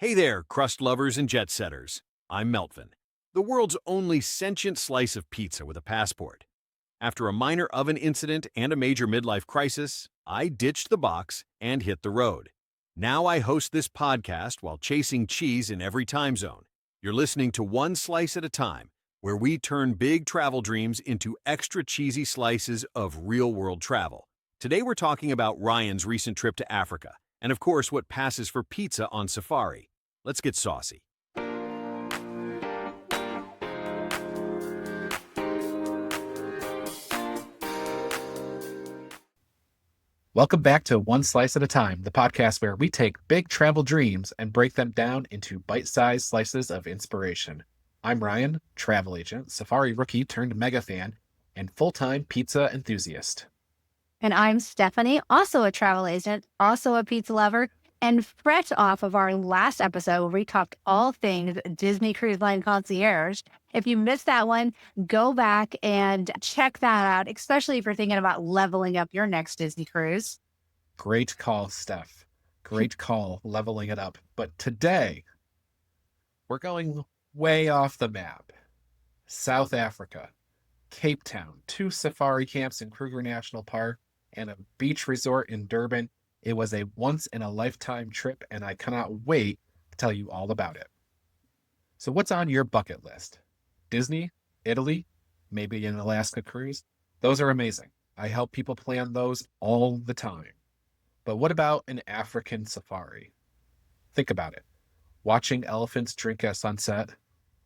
Hey there, crust lovers and jet setters. I'm Meltvin, the world's only sentient slice of pizza with a passport. After a minor oven incident and a major midlife crisis, I ditched the box and hit the road. Now I host this podcast while chasing cheese in every time zone. You're listening to One Slice at a Time, where we turn big travel dreams into extra cheesy slices of real-world travel. Today we're talking about Ryan's recent trip to Africa, and of course what passes for pizza on safari. Let's get saucy. Welcome back to One Slice at a Time, the podcast where we take big travel dreams and break them down into bite-sized slices of inspiration. I'm Ryan, travel agent, safari rookie turned mega fan, and full-time pizza enthusiast. And I'm Stephanie, also a travel agent, also a pizza lover, and fresh off of our last episode where we talked all things Disney Cruise Line concierge. If you missed that one, go back and check that out, especially if you're thinking about leveling up your next Disney cruise. Great call, Steph. Great call, leveling it up. But today, we're going way off the map. South Africa, Cape Town, 2 safari camps in Kruger National Park, and a beach resort in Durban. It was a once-in-a-lifetime trip, and I cannot wait to tell you all about it. So what's on your bucket list? Disney, Italy, maybe an Alaska cruise? Those are amazing. I help people plan those all the time. But what about an African safari? Think about it. Watching elephants drink at sunset,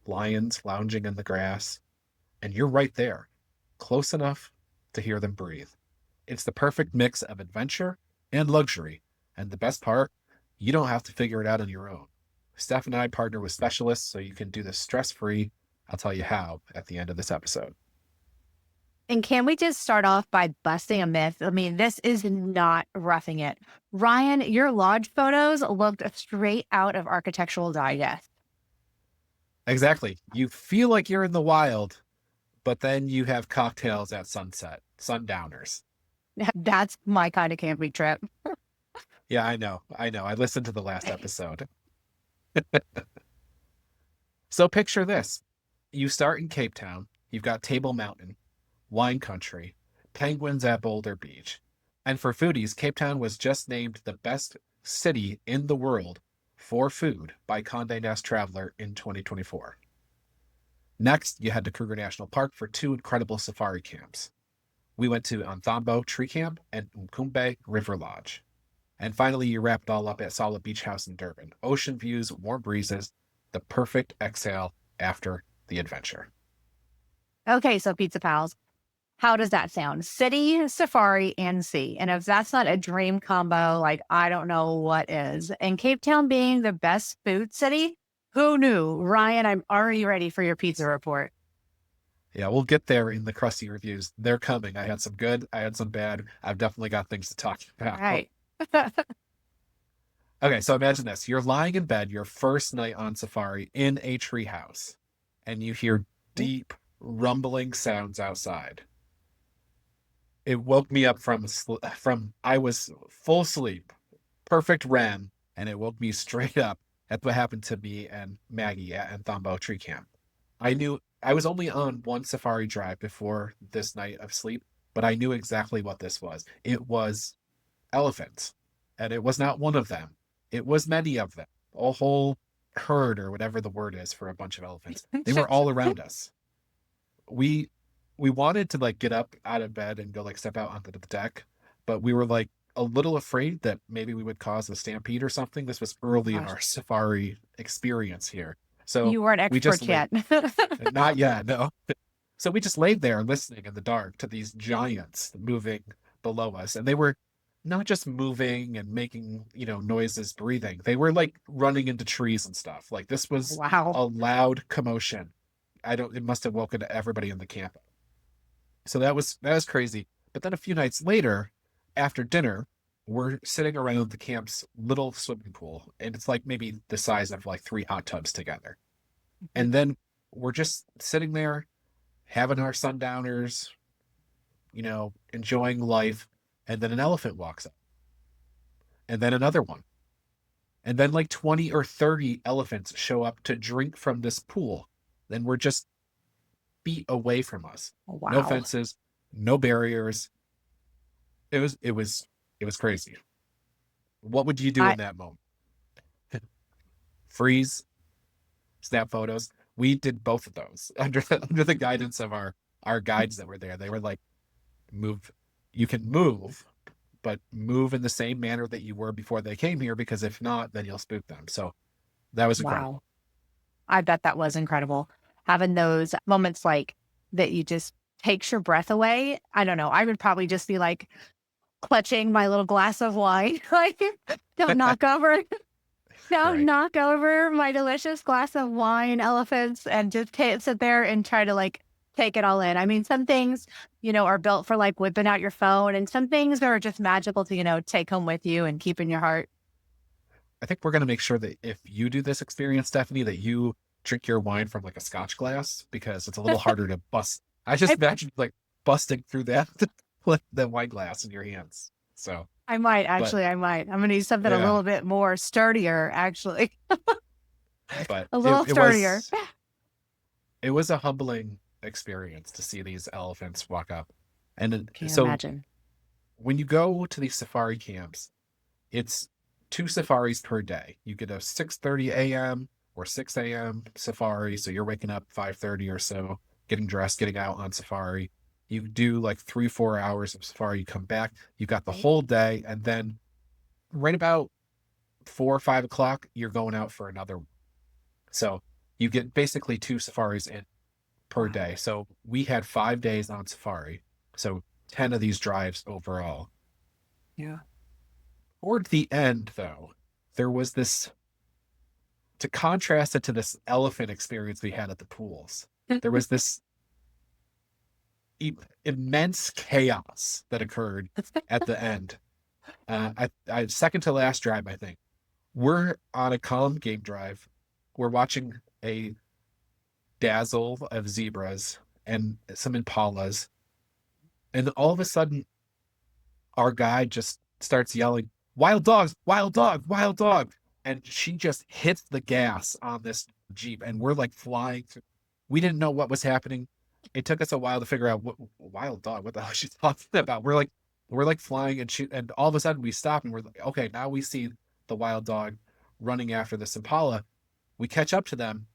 lions lounging in the grass, and you're right there, close enough to hear them breathe. It's the perfect mix of adventure and luxury. And the best part, you don't have to figure it out on your own. Steph and I partner with specialists so you can do this stress-free. I'll tell you how at the end of this episode. And can we just start off by busting a myth? I mean, this is not roughing it. Ryan, your lodge photos looked straight out of Architectural Digest. Exactly. You feel like you're in the wild, but then you have cocktails at sunset, sundowners. That's my kind of camping trip. Yeah, I know. I listened to the last episode. So picture this. You start in Cape Town. You've got Table Mountain, wine country, penguins at Boulder Beach. And for foodies, Cape Town was just named the best city in the world for food by Condé Nast Traveler in 2024. Next, you head to Kruger National Park for 2 incredible safari camps. We went to nThambo Tree Camp and Umkumbe River Lodge. And finally, you wrap it all up at Sala Beach House in Durban. Ocean views, warm breezes, the perfect exhale after the adventure. Okay, so Pizza Pals, how does that sound? City, safari, and sea. And if that's not a dream combo, like I don't know what is. And Cape Town being the best food city, who knew? Ryan, I'm already ready for your pizza report. Yeah, we'll get there in the Crusty reviews. They're coming. I had some good, I had some bad. I've definitely got things to talk about. Right. Okay, so imagine this. You're lying in bed your first night on safari in a treehouse, and you hear deep, rumbling sounds outside. It woke me up from I was full sleep, perfect REM, and it woke me straight up. That's what happened to me and Maggie at nThambo Tree Camp. I knew I was only on one safari drive before this night of sleep, but I knew exactly what this was. It was elephants, and it was not one of them. It was many of them, a whole herd or whatever the word is for a bunch of elephants. They were all around us. We wanted to like get up out of bed and go like step out onto the deck, but we were like a little afraid that maybe we would cause a stampede or something. This was early in our safari experience here. So you weren't experts yet. Not yet, no. So we just laid there listening in the dark to these giants moving below us. And they were not just moving and making, noises, breathing. They were like running into trees and stuff. Like this was a loud commotion. It must have woken everybody in the camp. So that was crazy. But then a few nights later, after dinner, we're sitting around the camp's little swimming pool, and it's like maybe the size of like 3 hot tubs together. And then we're just sitting there having our sundowners, enjoying life. And then an elephant walks up, and then another one. And then like 20 or 30 elephants show up to drink from this pool. Then we're just feet away from us. No Wow. fences, no barriers. It was crazy. What would you do I in that moment? Freeze, snap photos. We did both of those under the guidance of our guides that were there. They were like, move, you can move, but move in the same manner that you were before they came here, because if not, then you'll spook them. So that was incredible. wow. I bet that was incredible. Having those moments like that you just takes your breath away. I don't know. I would probably just be like clutching my little glass of wine. Like, don't knock over. Don't Right. knock over my delicious glass of wine, elephants, and just sit there and try to like take it all in. I mean, some things, are built for like whipping out your phone, and some things are just magical to, take home with you and keep in your heart. I think we're going to make sure that if you do this experience, Stephanie, that you drink your wine from like a scotch glass, because it's a little harder to bust. I just I, imagine like busting through that with the wine glass in your hands. So, I might but actually, I might. I'm going to use something a yeah, little bit more sturdier, actually. but A it, little it sturdier. was it was a humbling experience to see these elephants walk up. Can't So imagine. when you go to these safari camps, it's 2 safaris per day. You get a 6:30 a.m. or 6 a.m. safari. So you're waking up 5:30 or so, getting dressed, getting out on safari. You do like 3-4 hours of safari. You come back, you got the whole day, and then right about 4 or 5 o'clock, you're going out for another one. So you get basically 2 safaris in per Wow. day. So we had 5 days on safari. So 10 of these drives overall. Yeah. Toward the end, though, there was this, to contrast it to this elephant experience we had at the pools, there was this immense chaos that occurred at the end. Second to last drive, I think. We're on a calm game drive. We're watching a dazzle of zebras and some impalas. And all of a sudden, our guide just starts yelling, "Wild dogs, wild dog, wild dog." And she just hits the gas on this Jeep, and we're like flying through. We didn't know what was happening. It took us a while to figure out what wild dog, what the hell she's talking about. We're like flying, and all of a sudden we stop, and we're like, okay, now we see the wild dog running after this Impala. We catch up to them.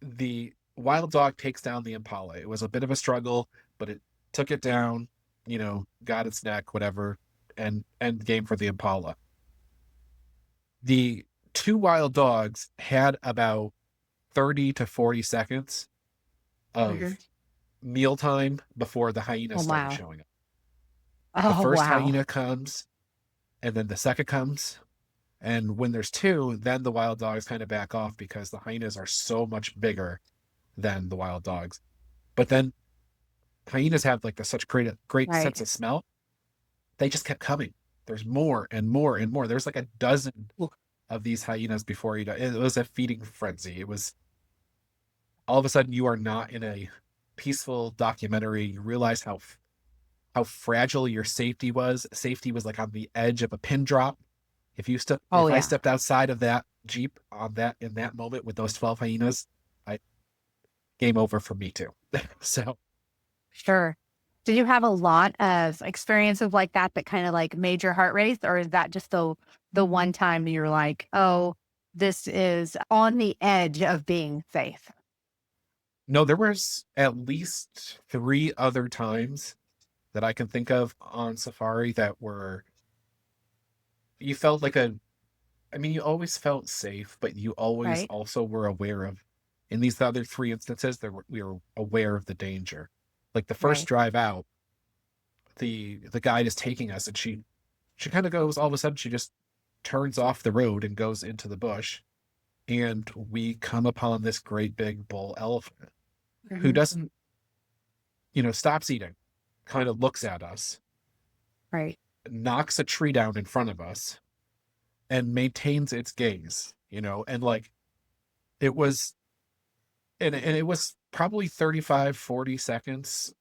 The wild dog takes down the Impala. It was a bit of a struggle, but it took it down, got its neck, whatever, and game for the Impala. The 2 wild dogs had about 30 to 40 seconds of Mhm. mealtime before the hyena Oh, started wow. showing up. The Oh, first wow. hyena comes, and then the second comes. And when there's two, then the wild dogs kind of back off because the hyenas are so much bigger than the wild dogs. But then hyenas have like such great Right. sense of smell. They just kept coming. There's more and more and more. There's like a dozen of these hyenas before you. It was a feeding frenzy. It was all of a sudden you are not in a peaceful documentary. You realize how fragile your safety was. Safety was like on the edge of a pin drop. Oh, If I yeah. stepped outside of that Jeep in that moment with those 12 hyenas, I game over for me too. So Sure. Did you have a lot of experiences like that kind of like made your heart race, or is that just the one time you're like, oh, this is on the edge of being safe? no, there was at least 3 other times that I can think of on safari that were you felt like you always felt safe, but you always Right. also were aware of. In these other 3 instances, we were aware of the danger. Like the first Right. drive out, the guide is taking us, and she kind of goes. All of a sudden, she just turns off the road and goes into the bush, and we come upon this great big bull elephant who Hmm. doesn't, stops eating, kind of looks at us, Right. knocks a tree down in front of us, and maintains its gaze, and like it was and it was probably 35, 40 seconds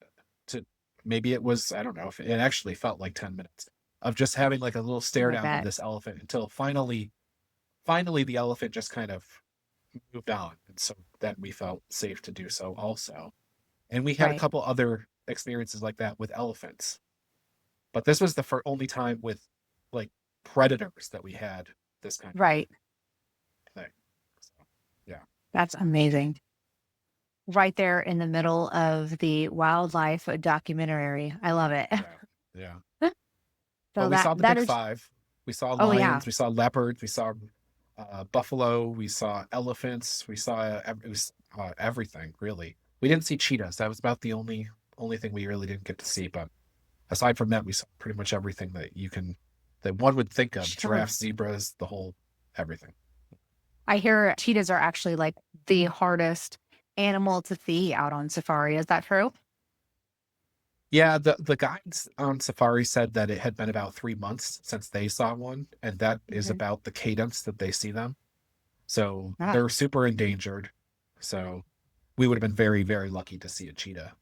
to maybe it was, I don't know if it actually felt like 10 minutes of just having like a little Oh, stare I down of bet. this elephant until finally finally the elephant just kind of moved on. And so then we felt safe to do so also. And we had a Right. couple other experiences like that with elephants. But this was the only time with like predators that we had this kind Right. of thing. So, yeah. That's amazing. Right there in the middle of the wildlife documentary. I love it. Yeah. Yeah. So But we saw the that big is, five. We saw oh yeah. lions. We saw leopards. We saw buffalo. We saw elephants. We saw everything really. We didn't see cheetahs. That was about the only thing we really didn't get to see. But aside from that, we saw pretty much everything that one would think of: Sure. giraffes, zebras, the whole everything. I hear cheetahs are actually like the hardest animal to see out on safari. Is that true? Yeah, the guides on safari said that it had been about 3 months since they saw one, and that is Mhm. about the cadence that they see them. So Ah, they're super endangered. So we would have been very, very lucky to see a cheetah.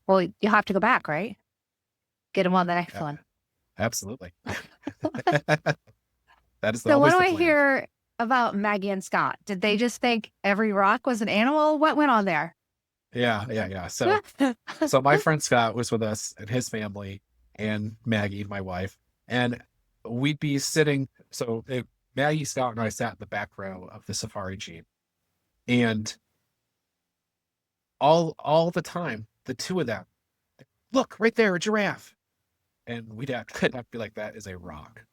well, you'll have to go back, right? Get them on the next Yeah, one. absolutely. That is So what always do the I plan. hear about Maggie and Scott? Did they just think every rock was an animal? What went on there? Yeah. So my friend Scott was with us and his family and Maggie, my wife, and we'd be sitting. Maggie, Scott, and I sat in the back row of the safari jeep, and all the time, the two of them, look right there, a giraffe, and could have be like, that is a rock.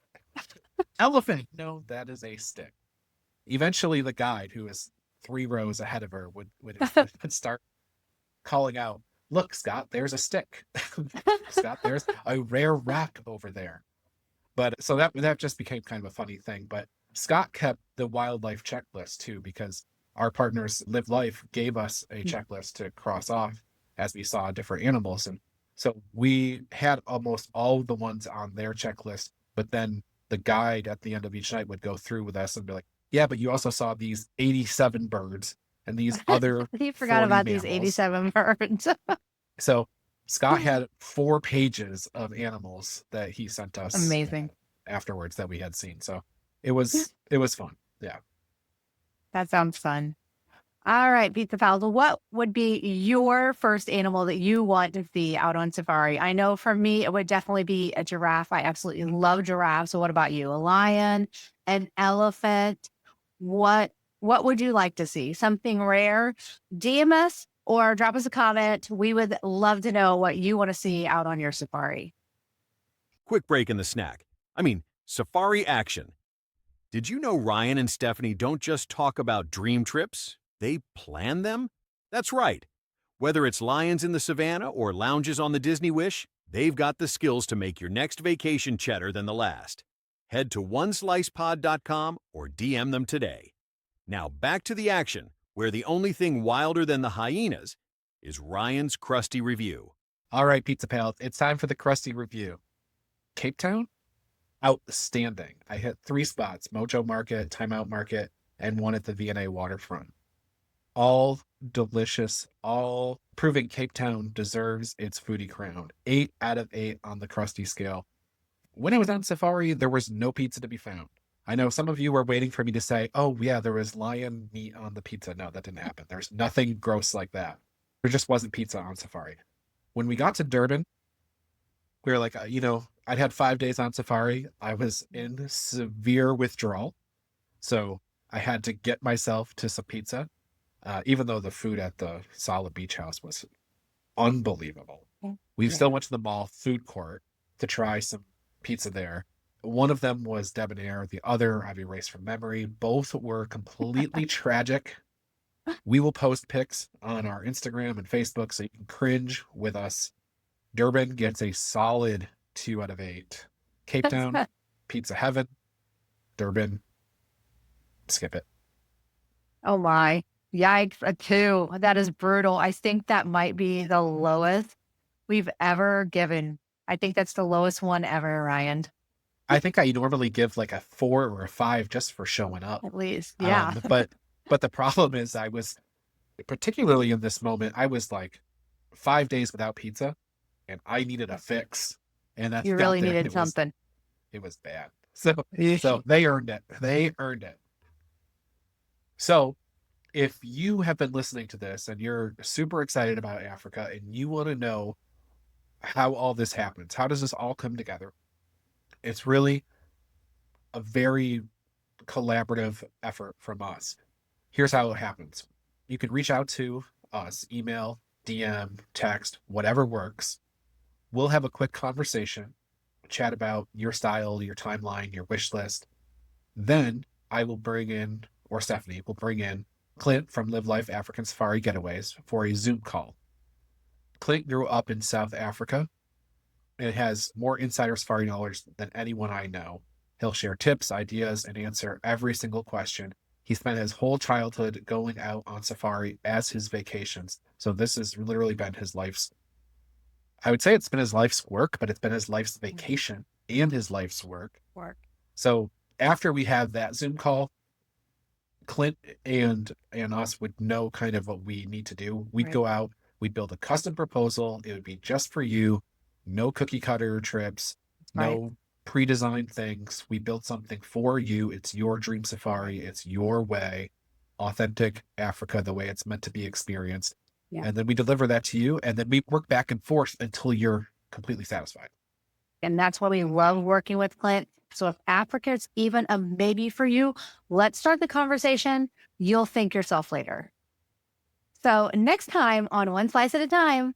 Elephant, no, that is a stick. Eventually, the guide, who was 3 rows ahead of her, would start calling out, "Look, Scott, there's a stick. Scott, there's a rare rock over there." But so that just became kind of a funny thing. But Scott kept the wildlife checklist too, because our partners Live Life gave us a checklist to cross off as we saw different animals. And so we had almost all the ones on their checklist, but then the guide at the end of each night would go through with us and be like, yeah, but you also saw these 87 birds and these other You forgot 40 about these mammals. 87 birds. So Scott had 4 pages of animals that he sent us Amazing. afterwards that we had seen. So it was fun. Yeah. That sounds fun. All right, Pizza Pals. What would be your first animal that you want to see out on safari? I know for me, it would definitely be a giraffe. I absolutely love giraffes. So what about you? A lion, an elephant? What what would you like to see? Something rare? DM us or drop us a comment. We would love to know what you want to see out on your safari. Quick break in the snack. Safari action. Did you know Ryan and Stephanie don't just talk about dream trips? They plan them? That's right. Whether it's lions in the savannah or lounges on the Disney Wish, they've got the skills to make your next vacation cheddar than the last. Head to oneslicepod.com or DM them today. Now back to the action, where the only thing wilder than the hyenas is Ryan's Crusty review. All right, Pizza Pals, it's time for the Crusty review. Cape Town, outstanding. I hit 3 spots: Mojo Market, Timeout Market, and one at the V&A waterfront. All delicious, all proving Cape Town deserves its foodie crown. 8 out of 8 on the Crusty scale. When I was on safari, there was no pizza to be found. I know some of you were waiting for me to say, oh yeah, there was lion meat on the pizza. No, that didn't happen. There's nothing gross like that. There just wasn't pizza on safari. When we got to Durban, we were like, I'd had 5 days on safari. I was in severe withdrawal. So I had to get myself to some pizza, even though the food at the Sala Beach House was unbelievable. We still went to the mall food court to try some pizza there. One of them was debonair. The other I've erased from memory. Both were completely tragic. We will post pics on our Instagram and Facebook so you can cringe with us. Durban gets a solid 2 out of 8. Cape Town, pizza heaven. Durban, skip it. Oh my. Yikes, a 2. That is brutal. I think that might be the lowest we've ever given. I think that's the lowest one ever, Ryan. I think I normally give like a 4 or a 5 just for showing up. At least. Yeah. But the problem is I was, particularly in this moment, I was like 5 days without pizza and I needed a fix. And that's You really needed something. it was bad. So they earned it. They earned it. So if you have been listening to this and you're super excited about Africa and you want to know how all this happens, how does this all come together? It's really a very collaborative effort from us. Here's how it happens. You can reach out to us, email, DM, text, whatever works. We'll have a quick conversation, chat about your style, your timeline, your wish list. Then I will bring in, or Stephanie will bring in Clint from Life African Safari Getaways for a Zoom call. Clint grew up in South Africa and has more insider safari knowledge than anyone I know. He'll share tips, ideas, and answer every single question. He spent his whole childhood going out on safari as his vacations. So this has literally been his life's, I would say it's been his life's work, but it's been his life's vacation and his life's work. So after we have that Zoom call, Clint and us would know kind of what we need to do. We'd go out, we'd build a custom proposal. It would be just for you. No cookie cutter trips, no pre-designed things. We build something for you. It's your dream safari. It's your way, authentic Africa, the way it's meant to be experienced. Yeah. And then we deliver that to you. And then we work back and forth until you're completely satisfied. And that's why we love working with Clint. So if Africa is even a maybe for you, let's start the conversation. You'll thank yourself later. So next time on One Slice at a Time,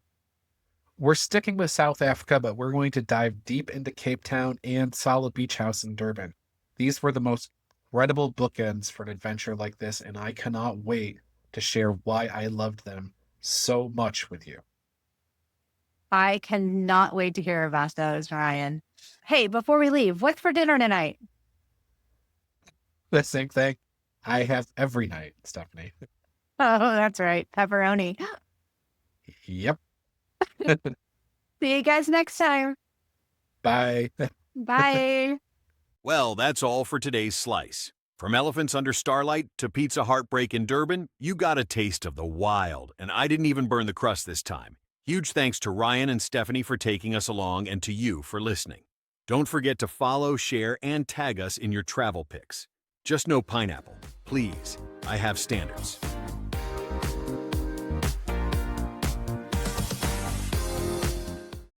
we're sticking with South Africa, but we're going to dive deep into Cape Town and Sala Beach House in Durban. These were the most incredible bookends for an adventure like this, and I cannot wait to share why I loved them so much with you. I cannot wait to hear about those, Ryan. Hey, before we leave, what's for dinner tonight? The same thing I have every night, Stephanie. Oh, that's right. Pepperoni. Yep. See you guys next time. Bye. Bye. Well, that's all for today's slice. From elephants under starlight to pizza heartbreak in Durban, you got a taste of the wild, and I didn't even burn the crust this time. Huge thanks to Ryan and Stephanie for taking us along and to you for listening. Don't forget to follow, share, and tag us in your travel pics. Just no pineapple, please. I have standards.